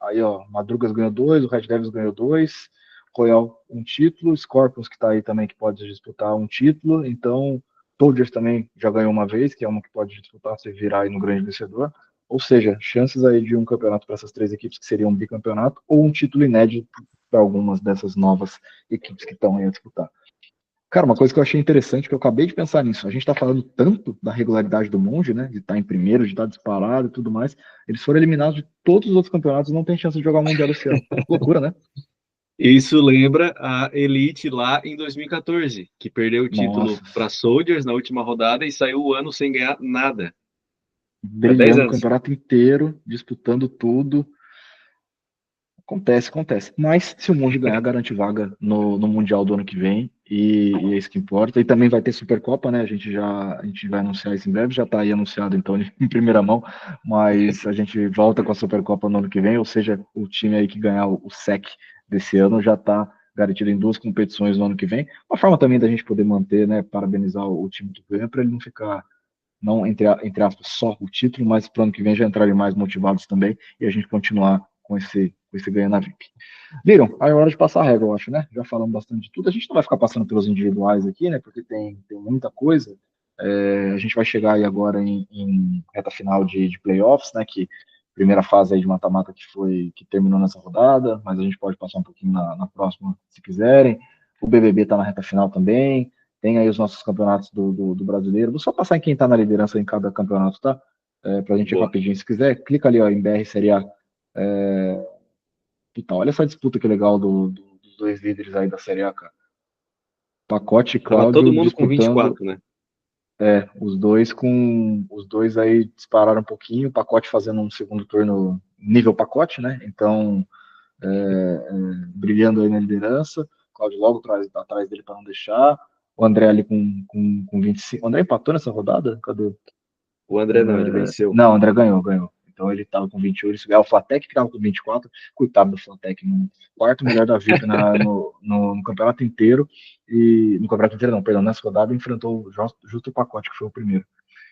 Speaker 2: aí, ó, Madrugas ganhou dois, o Red Devils ganhou dois, Royal um título, Scorpions que tá aí também que pode disputar um título, então Soldiers também já ganhou uma vez, que é uma que pode disputar se virar aí no grande vencedor, ou seja, chances aí de um campeonato para essas três equipes que seriam um bicampeonato ou um título inédito para algumas dessas novas equipes que estão aí a disputar. Cara, uma coisa que eu achei interessante, que eu acabei de pensar nisso, a gente está falando tanto da regularidade do Monge, né, de estar em primeiro, de estar disparado e tudo mais, eles foram eliminados de todos os outros campeonatos e não tem chance de jogar o Mundial esse ano. Loucura, né?
Speaker 1: Isso lembra a Elite lá em 2014, que perdeu o título
Speaker 2: Nossa,
Speaker 1: para Soldiers na última rodada e saiu o ano sem ganhar nada. Há 10
Speaker 2: brilhando o
Speaker 1: anos.
Speaker 2: campeonato inteiro, disputando tudo. Acontece, acontece. Mas se o Monge ganhar, garante vaga no Mundial do ano que vem, e é isso que importa. E também vai ter Supercopa, né? A gente vai anunciar isso em breve, já está aí anunciado então em primeira mão, mas a gente volta com a Supercopa no ano que vem, ou seja, o time aí que ganhar o SEC desse ano já está garantido em duas competições no ano que vem. Uma forma também da gente poder manter, né? Parabenizar o time que ganha, para ele não ficar, não entre aspas, só o título, mas para o ano que vem já entrarem mais motivados também e a gente continuar com esse ganho na VIP. Viram? Aí é hora de passar a régua, eu acho, né? Já falamos bastante de tudo. A gente não vai ficar passando pelos individuais aqui, né? Porque tem muita coisa. A gente vai chegar aí agora em reta final de playoffs, né? Que primeira fase aí de mata-mata que terminou nessa rodada, mas a gente pode passar um pouquinho na próxima, se quiserem. O BBB está na reta final também. Tem aí os nossos campeonatos do brasileiro. Vou só passar em quem está na liderança em cada campeonato, tá? Para a gente ir
Speaker 1: Boa.
Speaker 2: rapidinho, se quiser. Clica ali, ó, em BR Série A. Puta, olha essa disputa que legal dos dois líderes aí da Série A, cara. Pacote e
Speaker 1: Tava todo
Speaker 2: Cláudio
Speaker 1: mundo com
Speaker 2: disputando,
Speaker 1: 24, né?
Speaker 2: os dois aí dispararam um pouquinho, o Pacote fazendo um segundo turno nível Pacote, né? Então, brilhando aí na liderança, Cláudio logo atrás dele para não deixar, o André ali com 25. O André empatou nessa rodada? Cadê?
Speaker 1: O André não, ele venceu.
Speaker 2: Não, o André ganhou. Então ele estava com 21, ele subiu. O Flatec que estava com 24. Coitado do Flatec, no quarto melhor da VIP no campeonato inteiro. E no campeonato inteiro, não, perdão, nessa rodada enfrentou justo o Pacote, que foi o primeiro.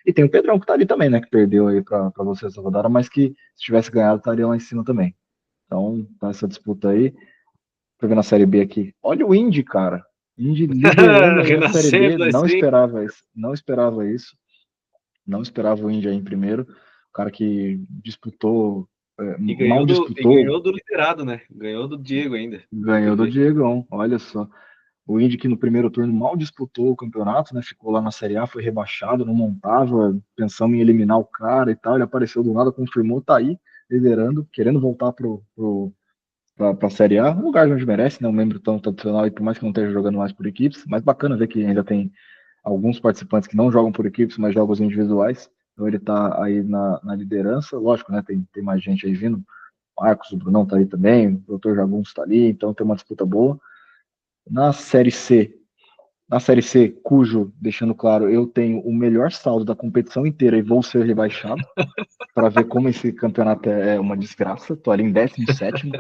Speaker 2: E tem o Pedrão que tá ali também, né? Que perdeu aí para você essa rodada, mas que se tivesse ganhado estaria lá em cima também. Então, tá essa disputa aí. Pra ver na Série B aqui. Olha o Indy, cara. Indy liderando aí a Série B.
Speaker 1: Renascendo das
Speaker 2: Não
Speaker 1: cinco.
Speaker 2: esperava isso. Não esperava isso. Não esperava o Indy aí em primeiro. O cara que disputou, mal
Speaker 1: E
Speaker 2: disputou,
Speaker 1: ganhou do liderado, né? Ganhou do Diego ainda.
Speaker 2: ganhou do Diegão. Olha só. O Indy que no primeiro turno mal disputou o campeonato, né? Ficou lá na Série A, foi rebaixado, não montava, pensando em eliminar o cara e tal. Ele apareceu do nada, confirmou, tá aí, liderando, querendo voltar para a Série A, um lugar onde merece, né? Um membro tão tradicional e por mais que não esteja jogando mais por equipes, mas bacana ver que ainda tem alguns participantes que não jogam por equipes, mas jogam individuais. Então ele está aí na liderança, lógico, né? Tem mais gente aí vindo. O Marcos, o Brunão tá aí também, o Dr. Jagunço está ali, então tem uma disputa boa. Na Série C, na Série C, cujo, deixando claro, eu tenho o melhor saldo da competição inteira e vou ser rebaixado, para ver como esse campeonato é uma desgraça. Tô ali em 17º,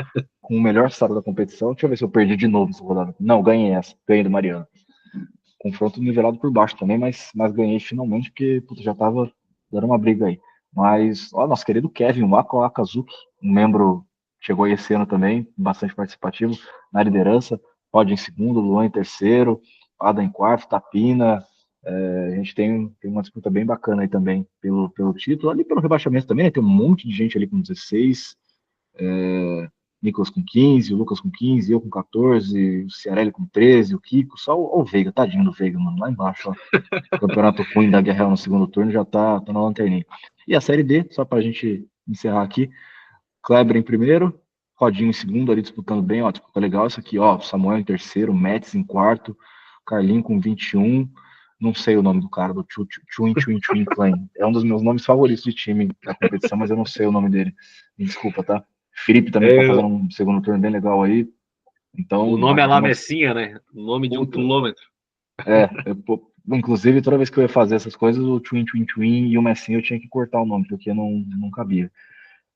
Speaker 2: com o melhor saldo da competição. Deixa eu ver se eu perdi de novo essa rodada. Não, ganhei essa, ganhei do Mariano. Confronto nivelado por baixo também, mas ganhei finalmente, porque puta, já tava dando uma briga aí. Mas, ó, nosso querido Kevin Wako Akazuki, um membro chegou aí esse ano também, bastante participativo na liderança. Rod em segundo, Luan em terceiro, Ada em quarto, Tapina. A gente tem uma disputa bem bacana aí também pelo título. Ali pelo rebaixamento também, né? Tem um monte de gente ali com 16. Nicolas com 15, o Lucas com 15, eu com 14, o Ciarelli com 13, o Kiko, só o Veiga, tadinho do Veiga, mano, lá embaixo, ó. Campeonato ruim da Guerra no segundo turno já tá na lanterninha. E a Série D, só pra gente encerrar aqui, Kleber em primeiro, Rodinho em segundo, ali disputando bem, ó, disputa legal isso aqui, ó, Samuel em terceiro, Metz em quarto, Carlinho com 21, não sei o nome do cara, do Chuin Clan, é um dos meus nomes favoritos de time da competição, mas eu não sei o nome dele, me desculpa, tá? Felipe também tá
Speaker 1: É,
Speaker 2: fazendo um segundo turno bem legal aí,
Speaker 1: o
Speaker 2: então
Speaker 1: nome é
Speaker 2: acho que tem
Speaker 1: lá
Speaker 2: uma
Speaker 1: Messinha, né? O nome de um
Speaker 2: disputa.
Speaker 1: quilômetro.
Speaker 2: Inclusive, toda vez que eu ia fazer essas coisas, o Twin Twin Twin e o Messinho eu tinha que cortar o nome, porque não cabia.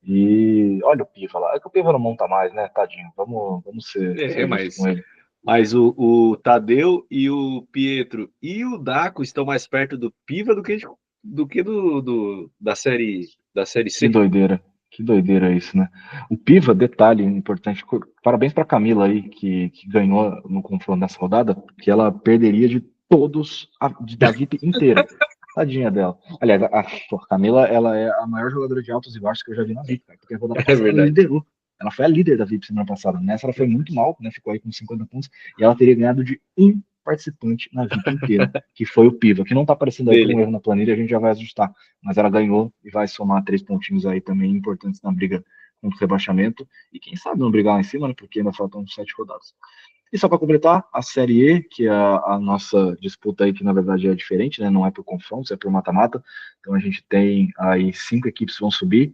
Speaker 2: E olha o Piva lá. É que o Piva não monta mais, né? Tadinho. Vamos ser justos com
Speaker 1: Mas,
Speaker 2: ele.
Speaker 1: mas o Tadeu e o Pietro e o Daco estão mais perto do Piva do que da série
Speaker 2: Que
Speaker 1: C.
Speaker 2: doideira. Que doideira isso, né? O Piva, detalhe importante, parabéns para Camila aí, que ganhou no confronto nessa rodada, que ela perderia de todos, da VIP inteira. Tadinha dela. Aliás, pô, a Camila, ela é a maior jogadora de altos e baixos que eu já vi na VIP, cara, porque a rodada
Speaker 1: É
Speaker 2: passada ela
Speaker 1: verdade.
Speaker 2: liderou. Ela foi a líder da VIP semana passada. Nessa ela foi muito mal, né? Ficou aí com 50 pontos, e ela teria ganhado de um participante na VIP inteira, que foi o Piva, que não tá aparecendo aí por um
Speaker 1: Dele.
Speaker 2: erro na planilha, a gente já vai ajustar, mas ela ganhou e vai somar 3 pontinhos aí também importantes na briga contra o rebaixamento. E quem sabe não brigar lá em cima, né? Porque ainda faltam 7 rodadas. E só para completar, a Série E, que é a nossa disputa aí, que na verdade é diferente, né? Não é por confrontos, é por mata-mata. Então a gente tem aí 5 equipes que vão subir.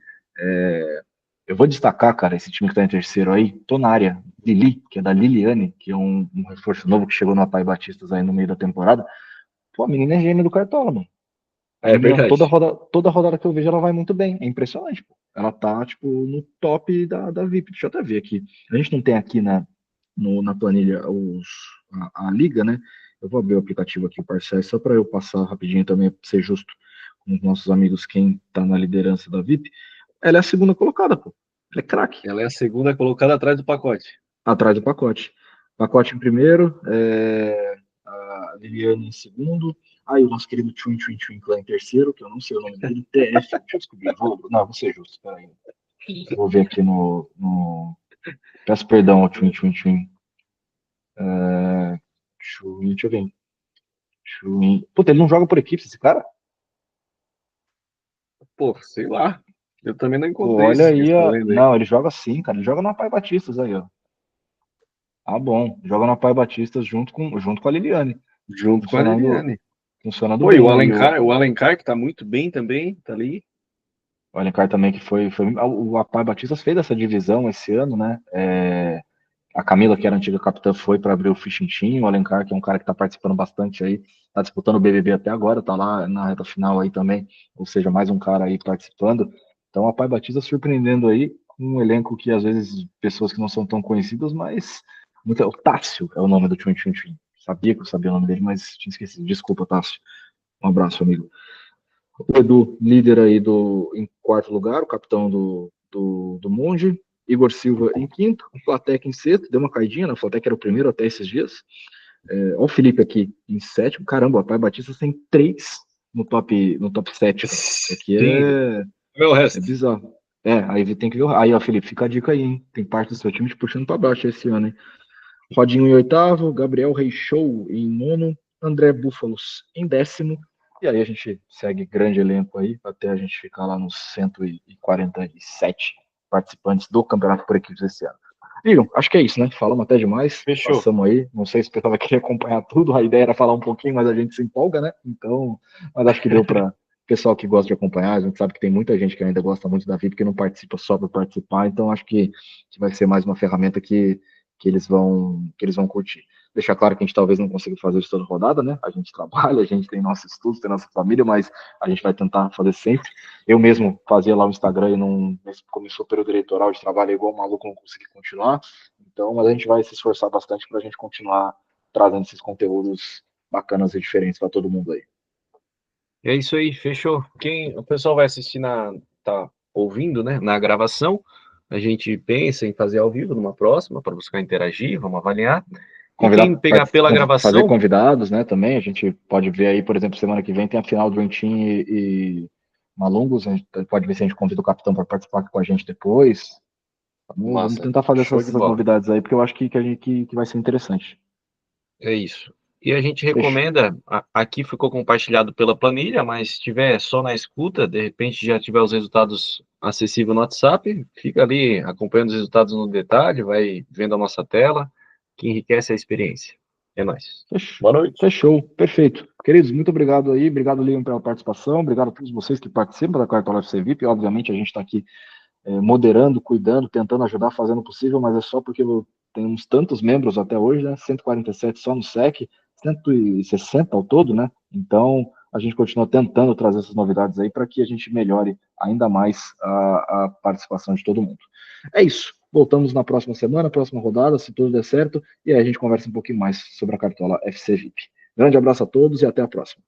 Speaker 2: Eu vou destacar, cara, esse time que tá em terceiro aí, tô na área. Lili, que é da Liliane, que é um reforço novo que chegou no Apai Batistas aí no meio da temporada. Pô, a menina é gêmea do Cartola, mano. A
Speaker 1: É
Speaker 2: menina,
Speaker 1: verdade.
Speaker 2: toda rodada que eu vejo, ela vai muito bem. É impressionante, pô. Ela tá, tipo, no top da VIP. Deixa eu até ver aqui. A gente não tem aqui na planilha a liga, né? Eu vou abrir o aplicativo aqui, o Parcel, só para eu passar rapidinho também, pra ser justo com os nossos amigos, quem tá na liderança da VIP. Ela é a segunda colocada, pô. Ela é craque.
Speaker 1: Ela é a segunda colocada atrás do pacote.
Speaker 2: Atrás do pacote. Pacote em primeiro, a Liliane em segundo, aí o nosso querido Twin Twin Twin Clan em terceiro, que eu não sei o nome dele, TF, deixa eu descobrir, vou ser justo, peraí. Vou ver aqui peço perdão ao Twin Twin Twin. Deixa eu ver. Puta, ele não joga por equipe, esse cara?
Speaker 1: Pô, sei lá. Eu também não
Speaker 2: Pô,
Speaker 1: encontrei
Speaker 2: olha
Speaker 1: esses que
Speaker 2: aí,
Speaker 1: você tá lendo aí.
Speaker 2: não, ele joga sim, cara, ele joga na Pai Batistas aí, ó. Ah, bom, joga na Pai Batistas junto com a Liliane,
Speaker 1: Junto com a
Speaker 2: funcionando,
Speaker 1: Liliane.
Speaker 2: funcionando
Speaker 1: Pô, e o
Speaker 2: bem aí,
Speaker 1: Alencar, o Alencar que tá muito bem também, tá ali.
Speaker 2: o Alencar também, que foi o Apai Batistas fez essa divisão esse ano, né? A Camila, que era a antiga capitã, foi para abrir o Fishing Team. O Alencar, que é um cara que está participando bastante aí, está disputando o BBB até agora, está lá na reta final aí também. Ou seja, mais um cara aí participando. Então, a Pai Batista surpreendendo aí, um elenco que às vezes pessoas que não são tão conhecidas, mas o Tássio é o nome do Twin Twin Twin. Sabia que eu sabia o nome dele, mas tinha esquecido. Desculpa, Tássio. Um abraço, amigo. O Edu, líder aí em quarto lugar, o capitão do Monge. Igor Silva em quinto, o Flatec em sexto, deu uma caidinha, né? O Flatec era o primeiro até esses dias. Olha o Felipe aqui em sétimo. Caramba, o Pai Batista tem três no top 7, cara. Isso aqui
Speaker 1: Sim, meu
Speaker 2: é
Speaker 1: resto.
Speaker 2: bizarro. Aí tem que ver. Aí, ó, Felipe, fica a dica aí, hein? Tem parte do seu time te puxando pra baixo esse ano, hein? Rodinho em oitavo, Gabriel Rei Show em nono, André Búfalos em décimo. E aí a gente segue grande elenco aí, até a gente ficar lá nos 147 participantes do Campeonato por Equipes esse ano. Igor, acho que é isso, né? Falamos até demais,
Speaker 1: Fechou.
Speaker 2: passamos aí. Não sei se o pessoal vai querer acompanhar tudo, a ideia era falar um pouquinho, mas a gente se empolga, né? Então, mas acho que deu para pessoal que gosta de acompanhar. A gente sabe que tem muita gente que ainda gosta muito da VIP, que não participa só para participar, então acho que vai ser mais uma ferramenta que eles vão curtir. Deixar claro que a gente talvez não consiga fazer isso toda rodada, né? A gente trabalha, a gente tem nossos estudos, tem nossa família, mas a gente vai tentar fazer sempre. Eu mesmo fazia lá o Instagram e não começou o período eleitoral de trabalho igual um maluco, não consegui continuar. Então, mas a gente vai se esforçar bastante para a gente continuar trazendo esses conteúdos bacanas e diferentes para todo mundo aí.
Speaker 1: É isso aí, fechou. O pessoal vai assistir tá ouvindo, né, na gravação. A gente pensa em fazer ao vivo numa próxima para buscar interagir, vamos avaliar. E quem
Speaker 2: Convidar,
Speaker 1: pegar pela
Speaker 2: fazer
Speaker 1: gravação,
Speaker 2: convidados, né? Também a gente pode ver aí, por exemplo, semana que vem tem a final do Dream Team e Malungos. A gente pode ver se a gente convida o capitão para participar aqui com a gente depois. Vamos
Speaker 1: massa,
Speaker 2: tentar fazer
Speaker 1: show
Speaker 2: essas,
Speaker 1: de
Speaker 2: essas
Speaker 1: bola.
Speaker 2: novidades aí, porque eu acho que vai ser interessante.
Speaker 1: É isso. E a gente
Speaker 2: Fechou.
Speaker 1: recomenda, aqui ficou compartilhado pela planilha, mas se tiver só na escuta, de repente já tiver os resultados acessíveis no WhatsApp, fica ali acompanhando os resultados no detalhe, vai vendo a nossa tela, que enriquece a experiência. É nóis.
Speaker 2: Fechou.
Speaker 1: Boa noite.
Speaker 2: Fechou. Perfeito. Queridos, muito obrigado aí. Obrigado, Leon, pela participação. Obrigado a todos vocês que participam da Cartola FC VIP. Obviamente, a gente está aqui moderando, cuidando, tentando ajudar, fazendo o possível, mas é só porque temos tantos membros até hoje, né? 147 só no SEC, 160 ao todo, né? Então, a gente continua tentando trazer essas novidades aí para que a gente melhore ainda mais a participação de todo mundo. É isso. Voltamos na próxima semana, próxima rodada, se tudo der certo, e aí a gente conversa um pouquinho mais sobre a Cartola FC VIP. Grande abraço a todos e até a próxima.